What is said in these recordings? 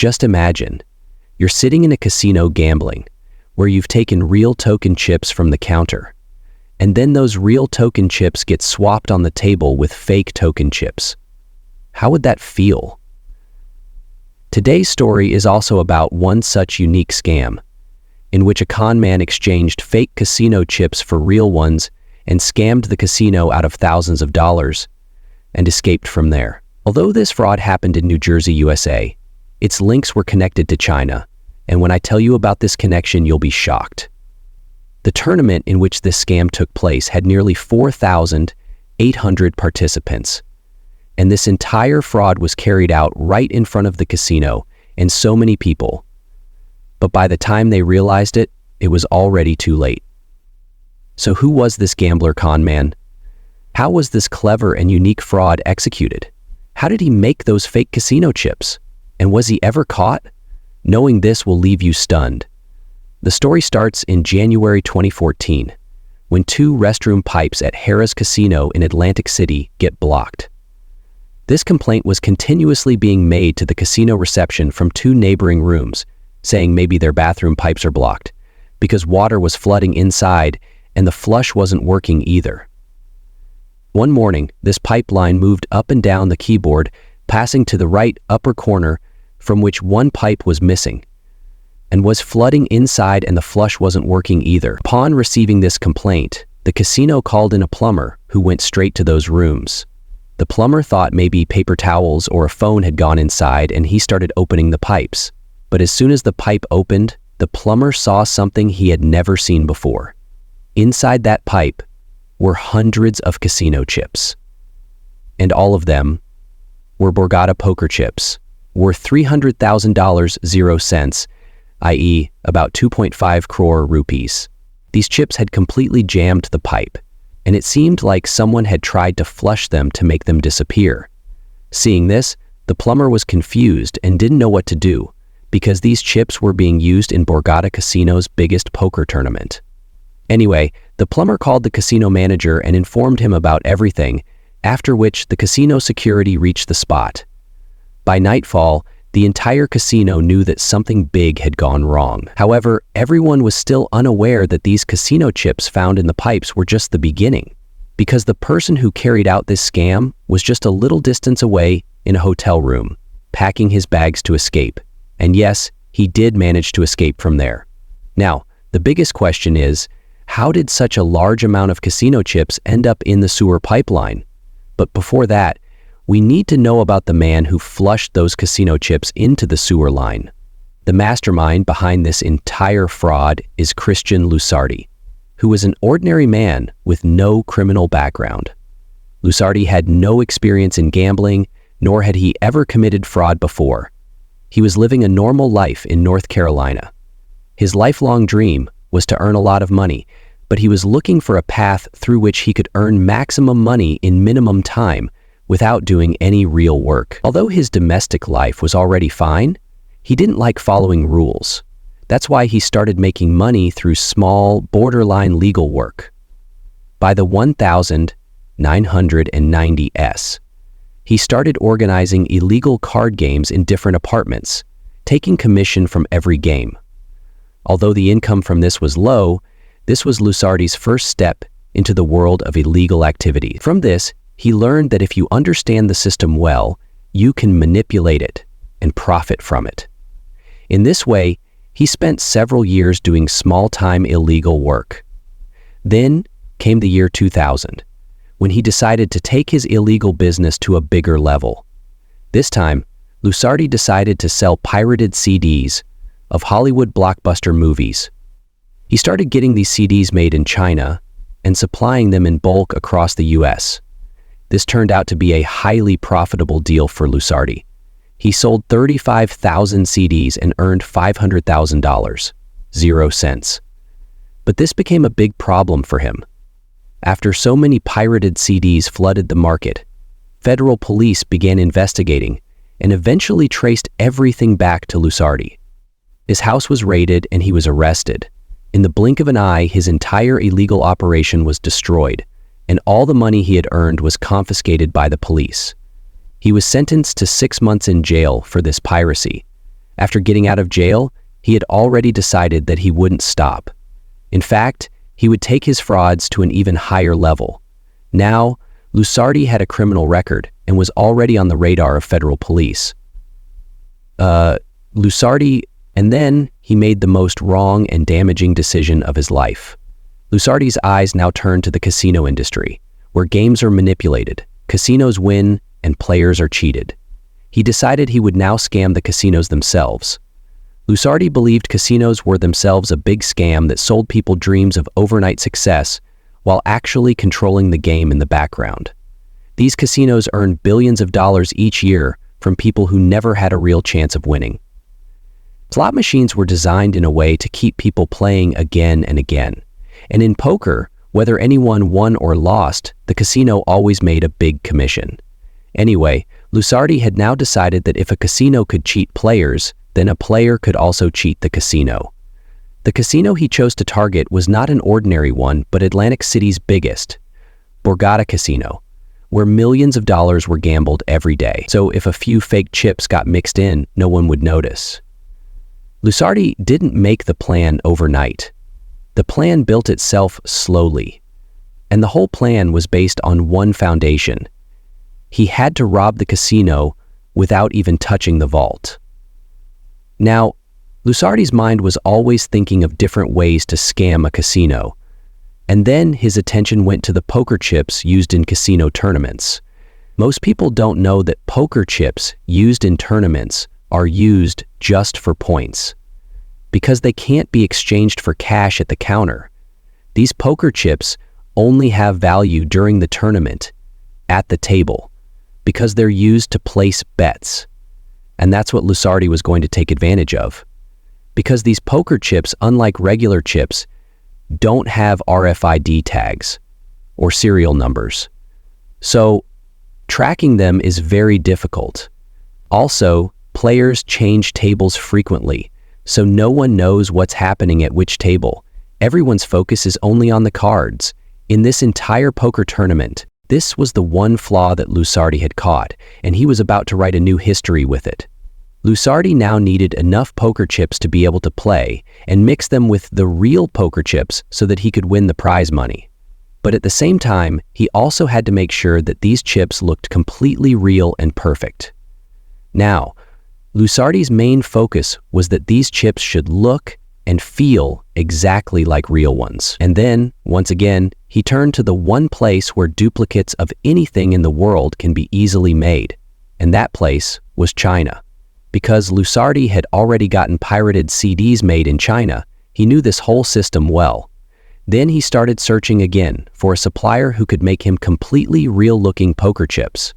just imagine, you're sitting in a casino gambling, where you've taken real token chips from the counter, and then those real token chips get swapped on the table with fake token chips. How would that feel? Today's story is also about one such unique scam, in which a con man exchanged fake casino chips for real ones and scammed the casino out of thousands of dollars and escaped from there. Although this fraud happened in New Jersey, USA, its links were connected to China, and when I tell you about this connection, you'll be shocked. The tournament in which this scam took place had nearly 4,800 participants, and this entire fraud was carried out right in front of the casino and so many people. But by the time they realized it, it was already too late. So who was this gambler con man? How was this clever and unique fraud executed? How did he make those fake casino chips? And was he ever caught? Knowing this will leave you stunned. The story starts in January 2014, when 2 restroom pipes at Harrah's Casino in Atlantic City get blocked. This complaint was continuously being made to the casino reception from 2 neighboring rooms, saying maybe their bathroom pipes are blocked, because water was flooding inside and the flush wasn't working either. One morning, this pipeline moved up and down the keyboard, passing to the right upper corner, from which one pipe was missing, and was flooding inside and the flush wasn't working either. Upon receiving this complaint, the casino called in a plumber who went straight to those rooms. The plumber thought maybe paper towels or a phone had gone inside and he started opening the pipes. But as soon as the pipe opened, the plumber saw something he had never seen before. Inside that pipe were hundreds of casino chips. And all of them were Borgata poker chips, worth $300,000 0 cents, i.e. about 2.5 crore rupees. These chips had completely jammed the pipe, and it seemed like someone had tried to flush them to make them disappear. Seeing this, the plumber was confused and didn't know what to do, because these chips were being used in Borgata Casino's biggest poker tournament. Anyway, the plumber called the casino manager and informed him about everything, after which the casino security reached the spot. By nightfall, the entire casino knew that something big had gone wrong. However, everyone was still unaware that these casino chips found in the pipes were just the beginning, because the person who carried out this scam was just a little distance away in a hotel room, packing his bags to escape. And yes, he did manage to escape from there. Now, the biggest question is, how did such a large amount of casino chips end up in the sewer pipeline? But before that, we need to know about the man who flushed those casino chips into the sewer line. The mastermind behind this entire fraud is Christian Lusardi, who was an ordinary man with no criminal background. Lusardi had no experience in gambling, nor had he ever committed fraud before. He was living a normal life in North Carolina. His lifelong dream was to earn a lot of money, but he was looking for a path through which he could earn maximum money in minimum time without doing any real work. Although his domestic life was already fine, he didn't like following rules. That's why he started making money through small, borderline legal work. By the 1990s, he started organizing illegal card games in different apartments, taking commission from every game. Although the income from this was low, this was Lusardi's first step into the world of illegal activity. From this, he learned that if you understand the system well, you can manipulate it and profit from it. In this way, he spent several years doing small-time illegal work. Then came the year 2000, when he decided to take his illegal business to a bigger level. This time, Lusardi decided to sell pirated CDs of Hollywood blockbuster movies. He started getting these CDs made in China and supplying them in bulk across the US. This turned out to be a highly profitable deal for Lusardi. He sold 35,000 CDs and earned $500,000, 0 cents. But this became a big problem for him. After so many pirated CDs flooded the market, federal police began investigating and eventually traced everything back to Lusardi. His house was raided and he was arrested. In the blink of an eye, his entire illegal operation was destroyed, and all the money he had earned was confiscated by the police. He was sentenced to 6 months in jail for this piracy, After getting out of jail, he had already decided that he wouldn't stop. In fact, he would take his frauds to an even higher level. Now, Lusardi had a criminal record and was already on the radar of federal police. And then he made the most wrong and damaging decision of his life. Lusardi's eyes now turned to the casino industry, where games are manipulated, casinos win, and players are cheated. He decided he would now scam the casinos themselves. Lusardi believed casinos were themselves a big scam that sold people dreams of overnight success while actually controlling the game in the background. These casinos earned billions of dollars each year from people who never had a real chance of winning. Slot machines were designed in a way to keep people playing again and again. And in poker, whether anyone won or lost, the casino always made a big commission. Anyway, Lusardi had now decided that if a casino could cheat players, then a player could also cheat the casino. The casino he chose to target was not an ordinary one, but Atlantic City's biggest, Borgata Casino, where millions of dollars were gambled every day. So if a few fake chips got mixed in, no one would notice. Lusardi didn't make the plan overnight. The plan built itself slowly, and the whole plan was based on one foundation. He had to rob the casino without even touching the vault. Now, Lusardi's mind was always thinking of different ways to scam a casino, and then his attention went to the poker chips used in casino tournaments. Most people don't know that poker chips used in tournaments are used just for points, because they can't be exchanged for cash at the counter. These poker chips only have value during the tournament, at the table, because they're used to place bets. And that's what Lusardi was going to take advantage of. Because these poker chips, unlike regular chips, don't have RFID tags or serial numbers. So, tracking them is very difficult. Also, players change tables frequently, so no one knows what's happening at which table. Everyone's focus is only on the cards. In this entire poker tournament, this was the one flaw that Lusardi had caught, and he was about to write a new history with it. Lusardi now needed enough poker chips to be able to play and mix them with the real poker chips so that he could win the prize money. But at the same time, he also had to make sure that these chips looked completely real and perfect. Now, Lusardi's main focus was that these chips should look and feel exactly like real ones. And then, once again, he turned to the one place where duplicates of anything in the world can be easily made, and that place was China. Because Lusardi had already gotten pirated CDs made in China, he knew this whole system well. Then he started searching again for a supplier who could make him completely real-looking poker chips.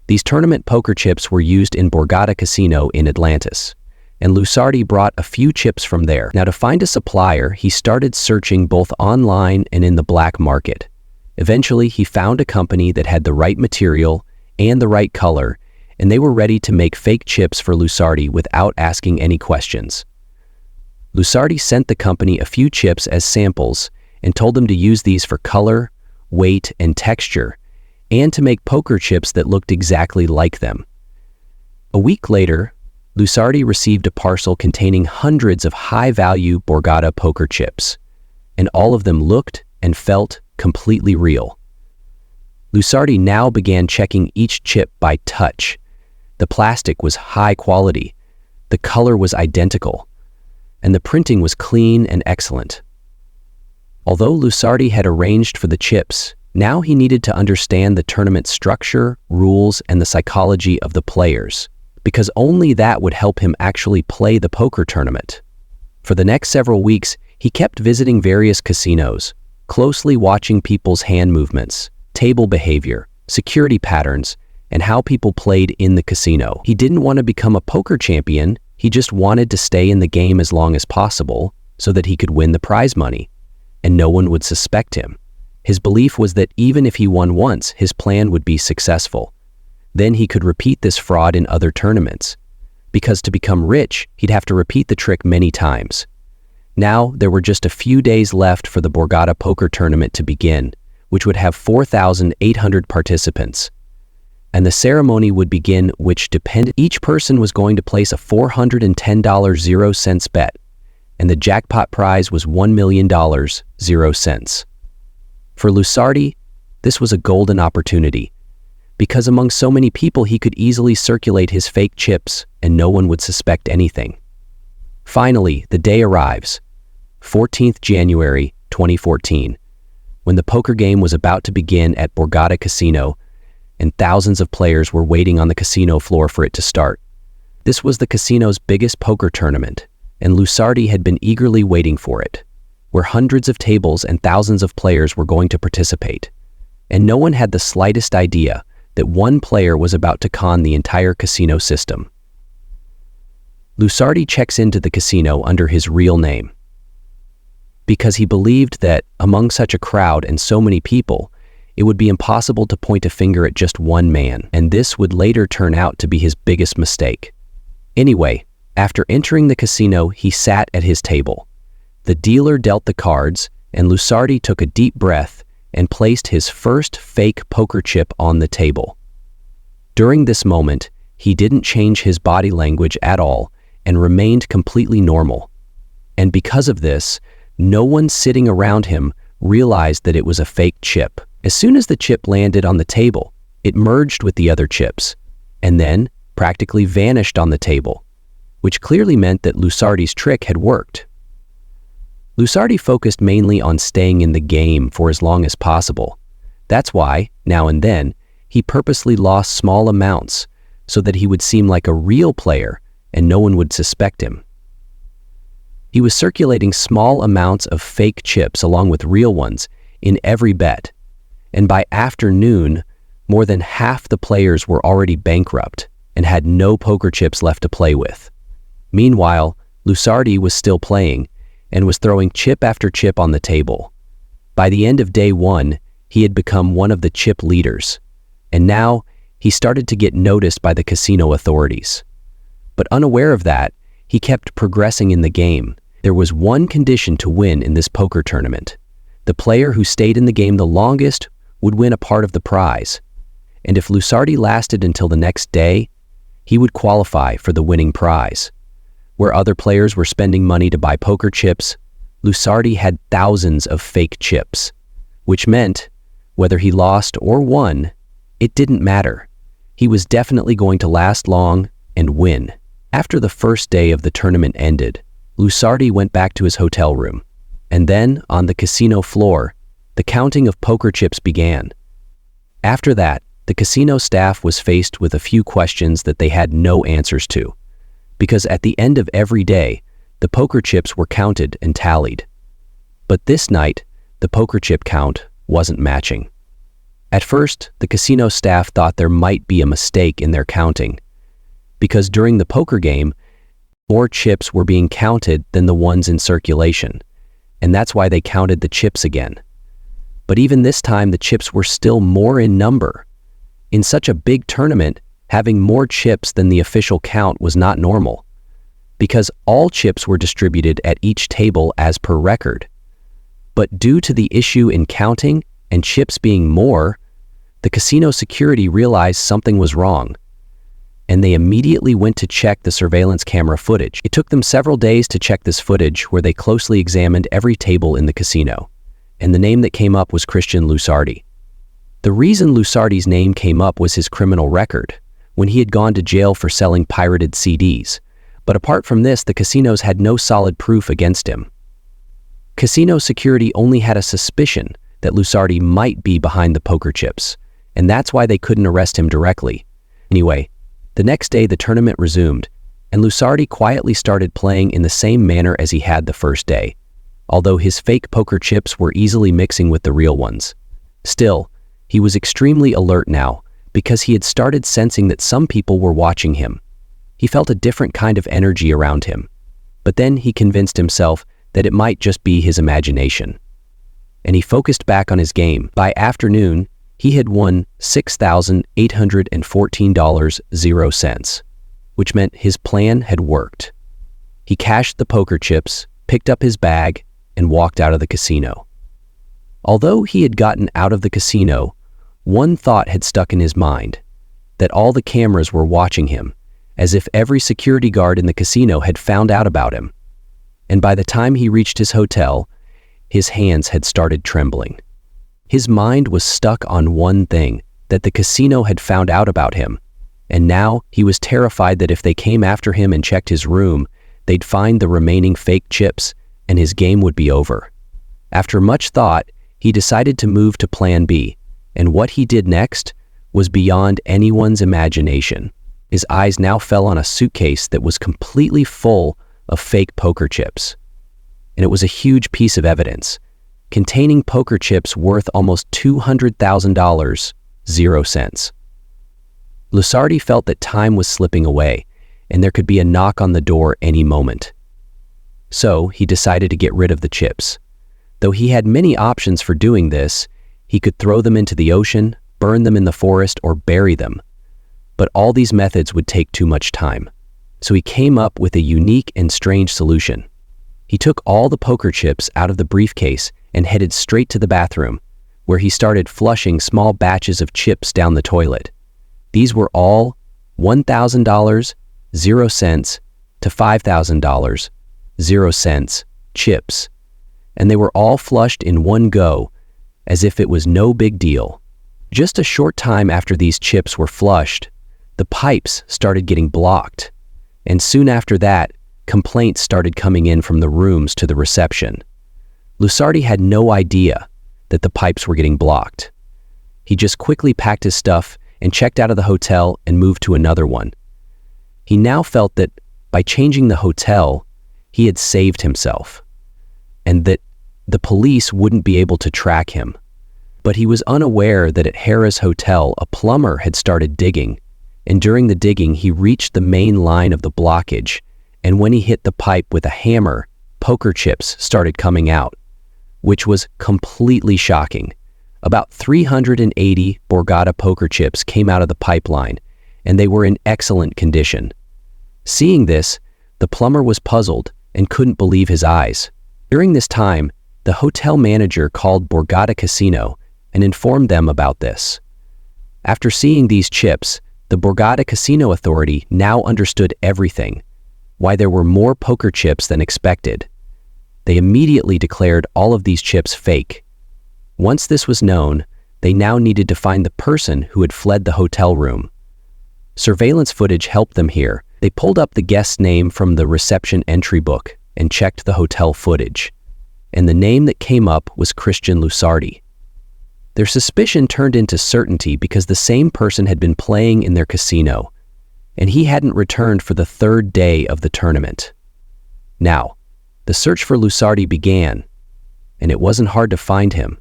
These tournament poker chips were used in Borgata Casino in Atlantis, and Lusardi brought a few chips from there. Now, to find a supplier, he started searching both online and in the black market. Eventually, he found a company that had the right material and the right color, and they were ready to make fake chips for Lusardi without asking any questions. Lusardi sent the company a few chips as samples and told them to use these for color, weight, and texture, and to make poker chips that looked exactly like them. A week later, Lusardi received a parcel containing hundreds of high-value Borgata poker chips, and all of them looked and felt completely real. Lusardi now began checking each chip by touch. The plastic was high quality, the color was identical, and the printing was clean and excellent. Although Lusardi had arranged for the chips, now he needed to understand the tournament structure, rules, and the psychology of the players, because only that would help him actually play the poker tournament. For the next several weeks, he kept visiting various casinos, closely watching people's hand movements, table behavior, security patterns, and how people played in the casino. He didn't want to become a poker champion, he just wanted to stay in the game as long as possible so that he could win the prize money, and no one would suspect him. His belief was that even if he won once, his plan would be successful. Then he could repeat this fraud in other tournaments, because to become rich, he'd have to repeat the trick many times. Now, there were just a few days left for the Borgata poker tournament to begin, which would have 4,800 participants. and the ceremony would begin, which depended. Each person was going to place a $410.00 bet, and the jackpot prize was $1 million, 0 cents. For Lusardi, this was a golden opportunity, because among so many people he could easily circulate his fake chips and no one would suspect anything. Finally, the day arrives, 14th January 2014, when the poker game was about to begin at Borgata Casino, and thousands of players were waiting on the casino floor for it to start. This was the casino's biggest poker tournament, and Lusardi had been eagerly waiting for it, where hundreds of tables and thousands of players were going to participate. And no one had the slightest idea that one player was about to con the entire casino system. Lusardi checks into the casino under his real name, because he believed that, among such a crowd and so many people, it would be impossible to point a finger at just one man, and this would later turn out to be his biggest mistake. Anyway, after entering the casino, he sat at his table. The dealer dealt the cards, and Lusardi took a deep breath and placed his first fake poker chip on the table. During this moment, he didn't change his body language at all and remained completely normal. And because of this, no one sitting around him realized that it was a fake chip. As soon as the chip landed on the table, it merged with the other chips, and then practically vanished on the table, which clearly meant that Lusardi's trick had worked. Lusardi focused mainly on staying in the game for as long as possible. That's why, now and then, he purposely lost small amounts so that he would seem like a real player and no one would suspect him. He was circulating small amounts of fake chips along with real ones in every bet, and by afternoon, more than half the players were already bankrupt and had no poker chips left to play with. Meanwhile, Lusardi was still playing and was throwing chip after chip on the table. By the end of day one, he had become one of the chip leaders, and now he started to get noticed by the casino authorities. But unaware of that, he kept progressing in the game. There was one condition to win in this poker tournament. The player who stayed in the game the longest would win a part of the prize, and if Lusardi lasted until the next day, he would qualify for the winning prize. Where other players were spending money to buy poker chips, Lusardi had thousands of fake chips, which meant, whether he lost or won, it didn't matter. He was definitely going to last long and win. After the first day of the tournament ended, Lusardi went back to his hotel room, and then, on the casino floor, the counting of poker chips began. After that, the casino staff was faced with a few questions that they had no answers to, because at the end of every day, the poker chips were counted and tallied. But this night, the poker chip count wasn't matching. At first, the casino staff thought there might be a mistake in their counting, because during the poker game, more chips were being counted than the ones in circulation, and that's why they counted the chips again. But even this time, the chips were still more in number. In such a big tournament, having more chips than the official count was not normal, because all chips were distributed at each table as per record. But due to the issue in counting and chips being more, the casino security realized something was wrong, and they immediately went to check the surveillance camera footage. It took them several days to check this footage, where they closely examined every table in the casino, and the name that came up was Christian Lusardi. The reason Lusardi's name came up was his criminal record, when he had gone to jail for selling pirated CDs. But apart from this, the casinos had no solid proof against him. Casino security only had a suspicion that Lusardi might be behind the poker chips, and that's why they couldn't arrest him directly. Anyway, the next day the tournament resumed, and Lusardi quietly started playing in the same manner as he had the first day, although his fake poker chips were easily mixing with the real ones. Still, he was extremely alert now, because he had started sensing that some people were watching him. He felt a different kind of energy around him, but then he convinced himself that it might just be his imagination. And he focused back on his game. By afternoon, he had won $6,814.00, which meant his plan had worked. He cashed the poker chips, picked up his bag, and walked out of the casino. Although he had gotten out of the casino, one thought had stuck in his mind. that all the cameras were watching him, as if every security guard in the casino had found out about him. And by the time he reached his hotel, his hands had started trembling. His mind was stuck on one thing, that the casino had found out about him, and now he was terrified that if they came after him and checked his room, they'd find the remaining fake chips and his game would be over. After much thought, he decided to move to Plan B, and what he did next was beyond anyone's imagination. His eyes now fell on a suitcase that was completely full of fake poker chips. And it was a huge piece of evidence, containing poker chips worth almost $200,000, 0 cents. Lusardi felt that time was slipping away, and there could be a knock on the door any moment. So he decided to get rid of the chips. Though he had many options for doing this, he could throw them into the ocean, burn them in the forest, or bury them. But all these methods would take too much time. So he came up with a unique and strange solution. He took all the poker chips out of the briefcase and headed straight to the bathroom, where he started flushing small batches of chips down the toilet. These were all $1,000, 0 cents, to $5,000, 0 cents, chips. And they were all flushed in one go, as if it was no big deal. Just a short time after these chips were flushed, the pipes started getting blocked. And soon after that, complaints started coming in from the rooms to the reception. Lusardi had no idea that the pipes were getting blocked. He just quickly packed his stuff and checked out of the hotel and moved to another one. He now felt that by changing the hotel, he had saved himself, and that the police wouldn't be able to track him. But he was unaware that at Harrah's hotel, a plumber had started digging, and during the digging, he reached the main line of the blockage, and when he hit the pipe with a hammer, poker chips started coming out, which was completely shocking. About 380 Borgata poker chips came out of the pipeline, and they were in excellent condition. Seeing this, the plumber was puzzled and couldn't believe his eyes. During this time, the hotel manager called Borgata Casino and informed them about this. After seeing these chips, the Borgata Casino Authority now understood everything, why there were more poker chips than expected. They immediately declared all of these chips fake. Once this was known, they now needed to find the person who had fled the hotel room. Surveillance footage helped them here. They pulled up the guest's name from the reception entry book and checked the hotel footage. And the name that came up was Christian Lusardi. Their suspicion turned into certainty because the same person had been playing in their casino, and he hadn't returned for the third day of the tournament. Now, the search for Lusardi began, and it wasn't hard to find him,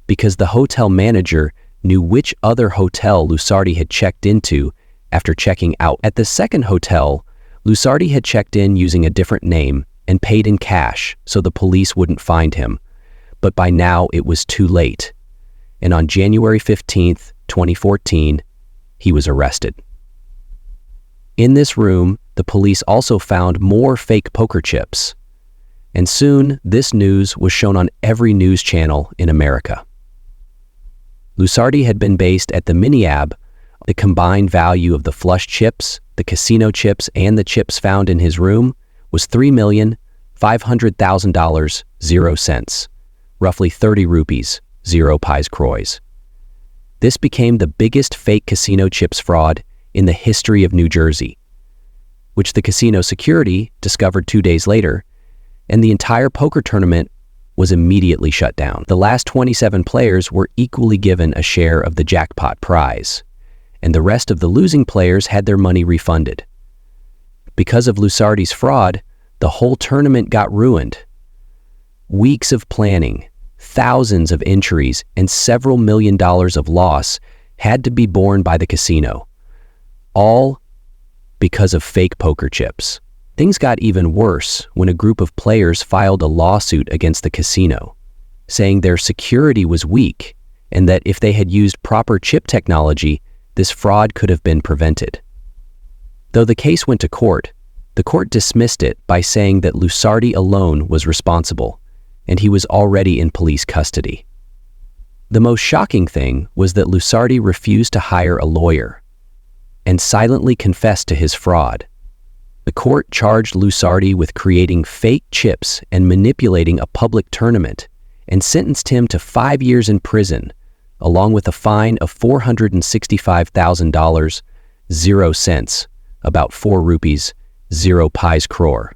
because the hotel manager knew which other hotel Lusardi had checked into after checking out. At the second hotel, Lusardi had checked in using a different name and paid in cash so the police wouldn't find him. But by now it was too late. And on January 15th, 2014, he was arrested. In this room, the police also found more fake poker chips. And soon, this news was shown on every news channel in America. Lusardi had been based at the Miniab. The combined value of the flushed chips, the casino chips, and the chips found in his room was $3,500,000, 0 cents, roughly 30 rupees, 0 pies krois. This became the biggest fake casino chips fraud in the history of New Jersey, which the casino security discovered 2 days later, and the entire poker tournament was immediately shut down. The last 27 players were equally given a share of the jackpot prize, and the rest of the losing players had their money refunded. Because of Lusardi's fraud, the whole tournament got ruined. Weeks of planning, thousands of entries, and several $1 million of loss had to be borne by the casino, all because of fake poker chips. Things got even worse when a group of players filed a lawsuit against the casino, saying their security was weak and that if they had used proper chip technology, this fraud could have been prevented. Though the case went to court, the court dismissed it by saying that Lusardi alone was responsible, and he was already in police custody. The most shocking thing was that Lusardi refused to hire a lawyer. and silently confessed to his fraud. The court charged Lusardi with creating fake chips and manipulating a public tournament, and sentenced him to 5 years in prison, along with a fine of $465,000, 0 cents, about 4 rupees, 0 pies crore.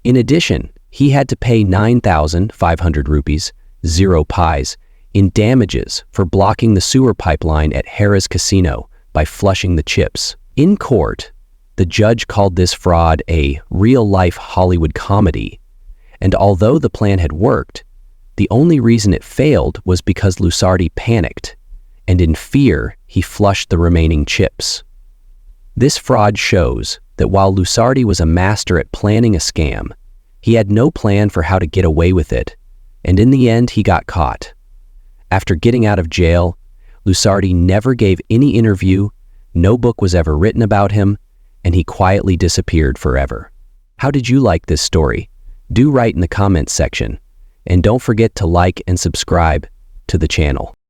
In addition, he had to pay 9,500 rupees, 0 pies, in damages for blocking the sewer pipeline at Harrah's casino by flushing the chips. In court, the judge called this fraud a real-life Hollywood comedy, and although the plan had worked, the only reason it failed was because Lusardi panicked, and in fear, he flushed the remaining chips. This fraud shows that while Lusardi was a master at planning a scam, he had no plan for how to get away with it, and in the end, he got caught. After getting out of jail, Lusardi never gave any interview, no book was ever written about him, and he quietly disappeared forever. How did you like this story? Do write in the comments section, and don't forget to like and subscribe to the channel.